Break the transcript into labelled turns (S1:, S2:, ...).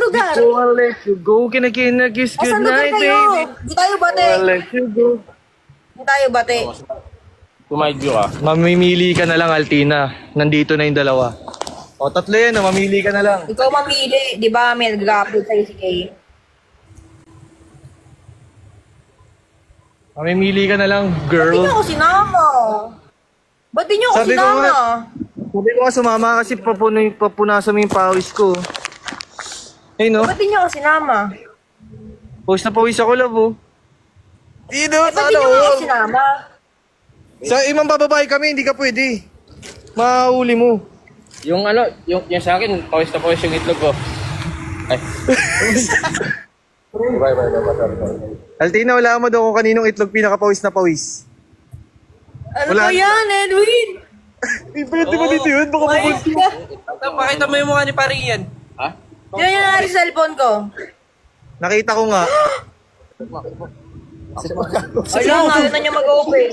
S1: lugar?
S2: I'll let you go. Kiss
S1: O, saan lugar
S2: goodnight,
S1: kayo?
S2: baby.
S1: Di tayo bate.
S2: I'll let you go.
S1: Di tayo bate.
S3: Tumayo ka.
S2: Mamimili ka na lang, Altina. Nandito na yung dalawa. O, tatlo yan. Mamili ka na lang.
S1: Ikaw mamili. Di ba may nag-upload sa'yo si Kay?
S2: Mamimili ka na lang,
S1: Ba't di
S2: girl.
S1: niyo ako sinama? Ba't di niyo ako
S2: Sabi ko
S1: sinama?
S2: nga. Sabi ko nga sumama kasi papunasan mo yung pawis ko. Hey, no?
S1: Ba't di niyo ako sinama?
S2: Pawis na pawis ako, love, oh. Dino,
S1: Ba't di niyo ako sinama?
S2: Sa ibang bababae kami, hindi ka pwede. Mahuli mo.
S3: Yung ano, yung sa akin, pawis na pawis yung itlog ko. Ay. Bye.
S2: Altina, wala mo daw kung kaninong itlog pinakapawis na pawis.
S1: Ano
S2: Wala.
S1: ba yan, Edwin?
S2: Pwede ba dito yun? Baka mabunti.
S3: Pakita mo yung mukha ni Paring yan. Ha?
S1: Yan yung nangyari sa cellphone ko.
S2: Nakita ko nga.
S1: Ayun, ayaw na niya mag-open.